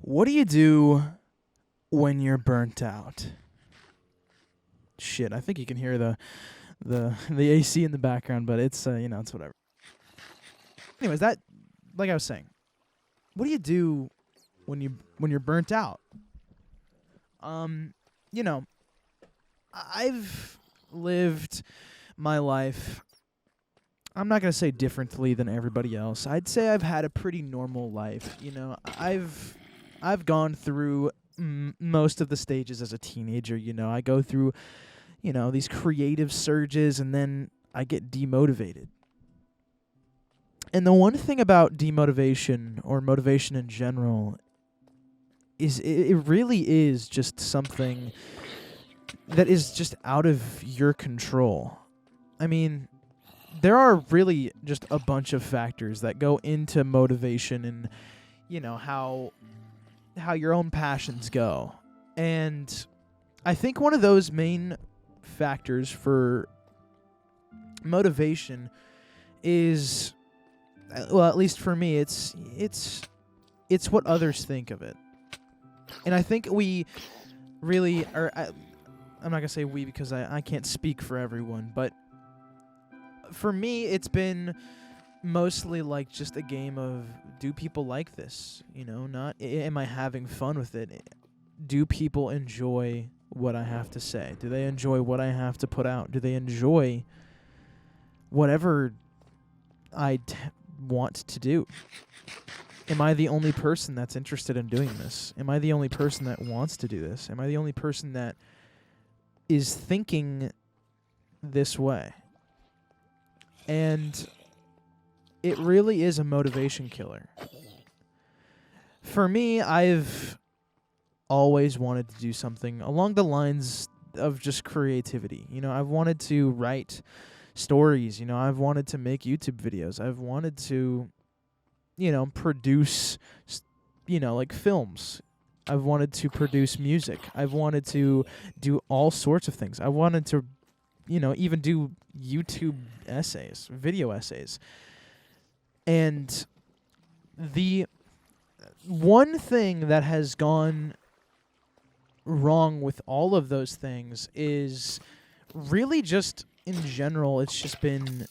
What do you do when you're burnt out? Shit, I think you can hear the AC in the background, but it's it's whatever. Anyways, that like I was saying, what do you do when you're burnt out? You know, I've lived my life. I'm not gonna say differently than everybody else. I'd say I've had a pretty normal life. I've gone through most of the stages as a teenager. I go through these creative surges, and then I get demotivated. And the one thing about demotivation or motivation in general is it really is just something that is just out of your control. I mean, there are really just a bunch of factors that go into motivation and how your own passions go. And I think one of those main factors for motivation is, well, at least for me, it's what others think of it. And I think we really are. I'm not gonna say we because I can't speak for everyone, but for me, it's been mostly like just a game of, do people like this? Not am I having fun with it? Do people enjoy what I have to say? Do they enjoy what I have to put out? Do they enjoy whatever I want to do? Am I the only person that's interested in doing this? Am I the only person that wants to do this? Am I the only person that is thinking this way? And it really is a motivation killer. For me, I've always wanted to do something along the lines of just creativity. I've wanted to write stories. I've wanted to make YouTube videos. I've wanted to, produce, like films. I've wanted to produce music. I've wanted to do all sorts of things. I wanted to, even do YouTube essays, video essays. And the one thing that has gone wrong with all of those things is really just, in general, it's just been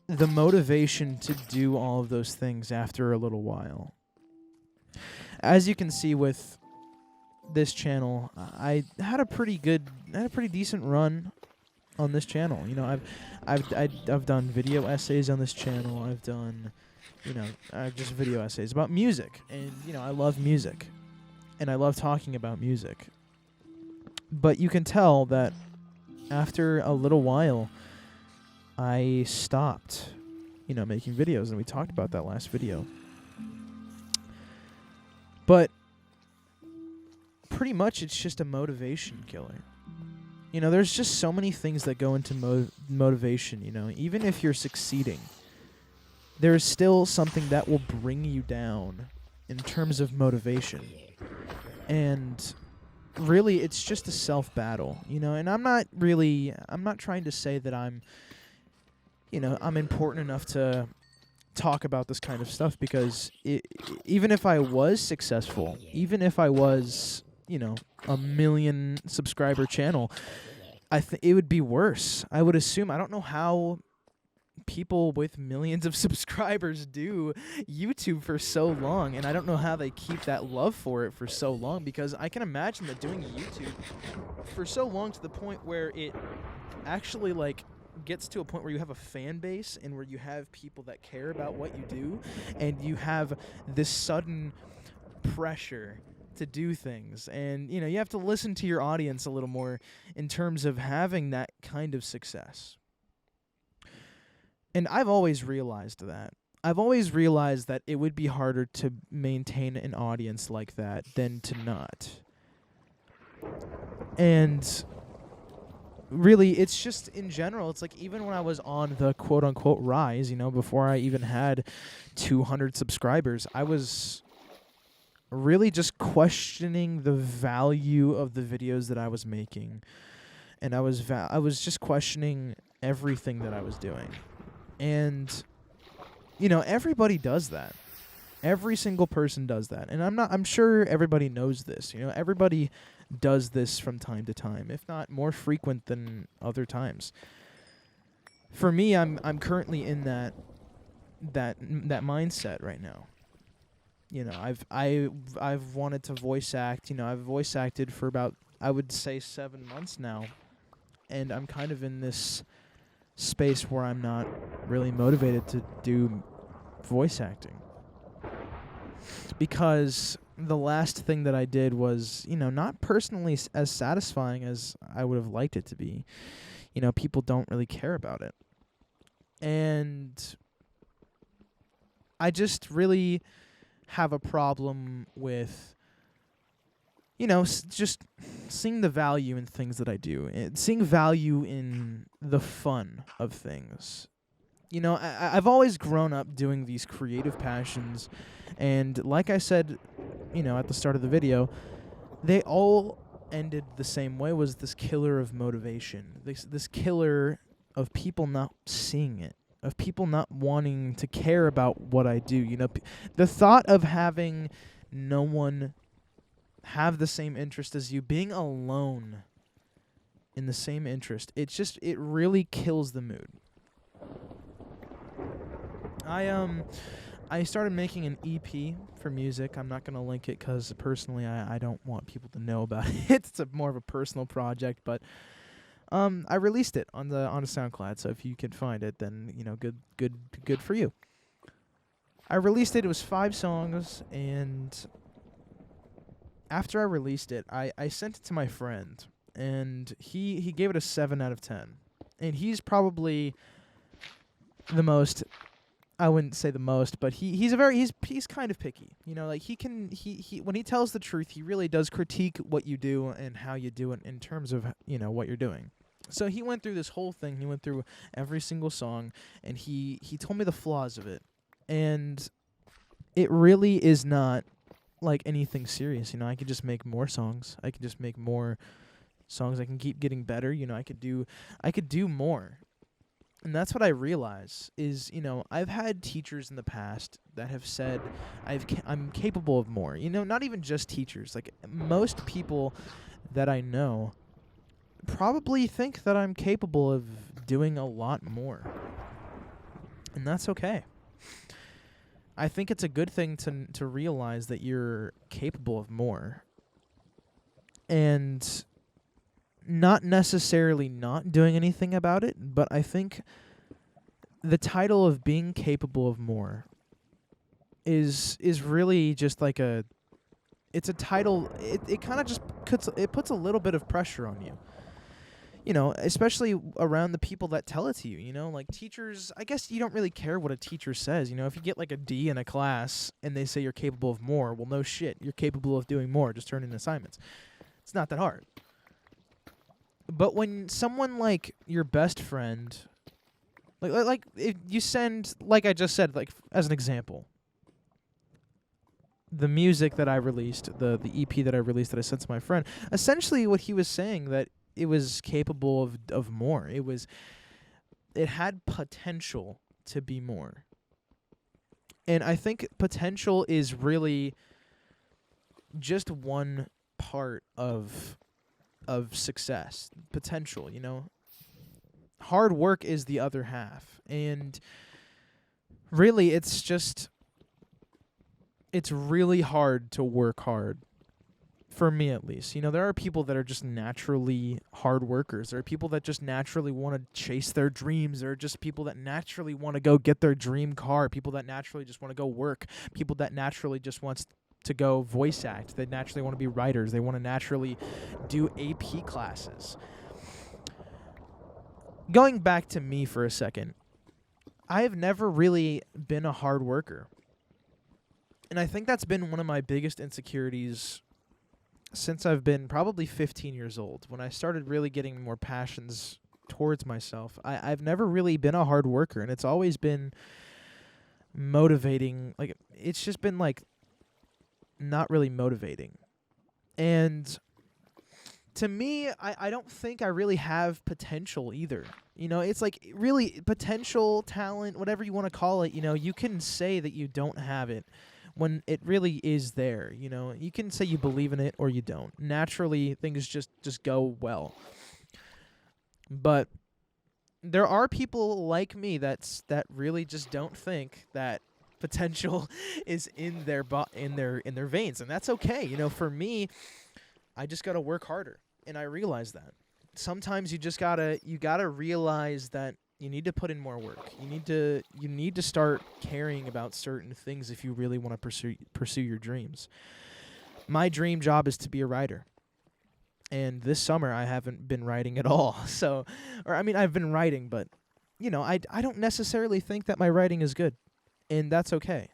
the motivation to do all of those things after a little while. As you can see with this channel, I had a pretty decent run on this channel. I've done video essays on this channel. I've done, just video essays about music, and I love music, and I love talking about music. But you can tell that after a little while, I stopped, making videos, and we talked about that last video. But pretty much it's just a motivation killer. There's just so many things that go into motivation, even if you're succeeding. There's still something that will bring you down in terms of motivation. And really, it's just a self-battle, and I'm not trying to say that I'm important enough to talk about this kind of stuff, because even if I was successful, even if I was, a million subscriber channel, it would be worse. I would assume. I don't know how people with millions of subscribers do YouTube for so long, and I don't know how they keep that love for it for so long, because I can imagine that doing YouTube for so long to the point where it actually gets to a point where you have a fan base and where you have people that care about what you do, and you have this sudden pressure to do things, and you have to listen to your audience a little more in terms of having that kind of success. And I've always realized that. I've always realized that it would be harder to maintain an audience like that than to not. And really, it's just, in general, it's like, even when I was on the quote-unquote rise, before I even had 200 subscribers, I was really just questioning the value of the videos that I was making. And I was just questioning everything that I was doing. And, everybody does that. Every single person does that. And I'm sure everybody knows this. Everybody does this from time to time, if not more frequent than other times. For me, I'm currently in that mindset right now. I've wanted to voice act. I've voice acted for about, I would say, 7 months now, and I'm kind of in this space where I'm not really motivated to do voice acting, because the last thing that I did was, not personally as satisfying as I would have liked it to be. People don't really care about it. And I just really have a problem with, just seeing the value in things that I do, and seeing value in the fun of things. I've always grown up doing these creative passions, and like I said, at the start of the video, they all ended the same way, was this killer of motivation, this killer of people not seeing it, of people not wanting to care about what I do. The thought of having no one have the same interest as you, being alone in the same interest, it really kills the mood. I started making an EP for music. I'm not going to link it because personally I don't want people to know about it. It's more of a personal project, but I released it on a SoundCloud, so if you can find it, then good for you. I released it. It was 5 songs, and after I released it, I sent it to my friend, and he gave it a 7 out of 10. And he's probably the most, I wouldn't say the most, but he's kind of picky. He when he tells the truth, he really does critique what you do and how you do it in terms of, what you're doing. So he went through this whole thing. He went through every single song, and he told me the flaws of it. And it really is not like anything serious. I could just make more songs. I could just make more songs. I can keep getting better. I could do more. And that's what I realize is, I've had teachers in the past that have said I'm capable of more. Not even just teachers. Like, most people that I know probably think that I'm capable of doing a lot more. And that's okay. I think it's a good thing to realize that you're capable of more. And not necessarily not doing anything about it, but I think the title of being capable of more is really just like it's a title. It kind of just puts a little bit of pressure on you. Especially around the people that tell it to you, like teachers. I guess you don't really care what a teacher says. If you get like a D in a class and they say you're capable of more, well, no shit, you're capable of doing more. Just turn in assignments. It's not that hard. But when someone like your best friend, like if you send, like I just said, like as an example, the music that I released, the EP that I released that I sent to my friend, essentially what he was saying that it was capable of more. It had potential to be more. And I think potential is really just one part of success. Potential, Hard work is the other half. And really it's really hard to work hard. For me, at least. There are people that are just naturally hard workers. There are people that just naturally want to chase their dreams. There are just people that naturally want to go get their dream car. People that naturally just want to go work. People that naturally just want to go voice act. They naturally want to be writers. They want to naturally do AP classes. Going back to me for a second, I have never really been a hard worker. And I think that's been one of my biggest insecurities since I've been probably 15 years old, when I started really getting more passions towards myself. I've never really been a hard worker, and it's always been motivating. Like, it's just been, like, not really motivating. And to me, I don't think I really have potential either. It's like really potential, talent, whatever you want to call it. You can say that you don't have it when it really is there. You know, you can say you believe in it or you don't. Naturally, things just go well. But there are people like me that really just don't think that potential is in their in their veins, and that's okay. You know, for me, I just got to work harder, and I realize that. Sometimes you gotta realize that you need to put in more work. You need to start caring about certain things if you really want to pursue your dreams. My dream job is to be a writer. And this summer I haven't been writing at all. So, or I mean, I've been writing, but you know, I don't necessarily think that my writing is good, and that's okay.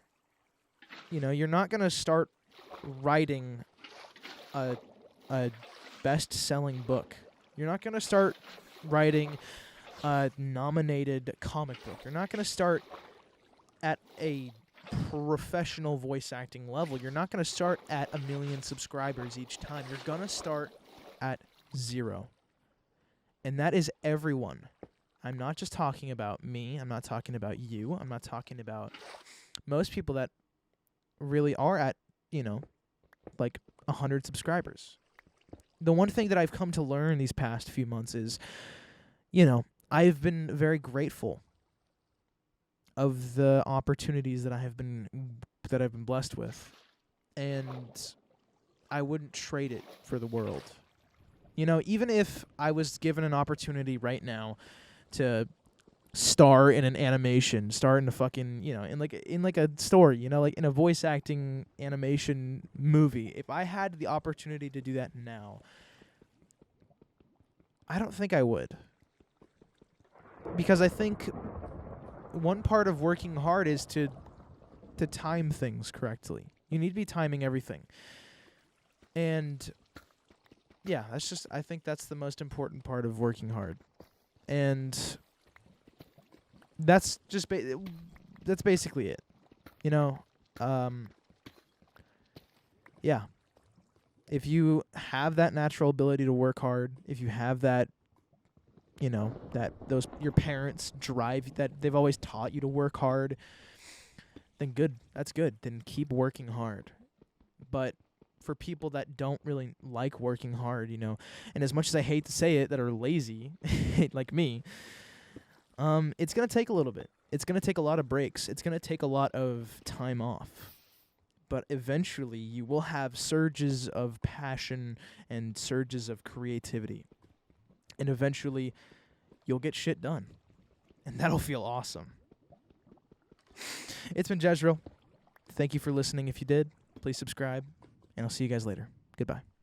You know, you're not gonna start writing a best-selling book. You're not gonna start writing a nominated comic book. You're not gonna start at a professional voice acting level. You're not gonna start at 1 million subscribers each time. You're gonna start at 0. And that is everyone. I'm not just talking about me. I'm not talking about you. I'm not talking about most people that really are at, you know, like 100 subscribers. The one thing that I've come to learn these past few months is, you know, I've been very grateful of the opportunities that I've been blessed with, and I wouldn't trade it for the world. You know, even if I was given an opportunity right now to star in an animation, star in a fucking, you know, in like a story, you know, like in a voice acting animation movie, if I had the opportunity to do that now, I don't think I would. Because I think one part of working hard is to time things correctly. You need to be timing everything. And yeah, I think that's the most important part of working hard. And that's that's basically it. You know, yeah. If you have that natural ability to work hard, if you have that, you know, that your parents drive, that they've always taught you to work hard, then good. That's good. Then keep working hard. But for people that don't really like working hard, you know, and as much as I hate to say it, that are lazy, like me, it's going to take a little bit. It's going to take a lot of breaks. It's going to take a lot of time off. But eventually you will have surges of passion and surges of creativity. And eventually you'll get shit done. And that'll feel awesome. It's been JEZREEL. Thank you for listening. If you did, please subscribe. And I'll see you guys later. Goodbye.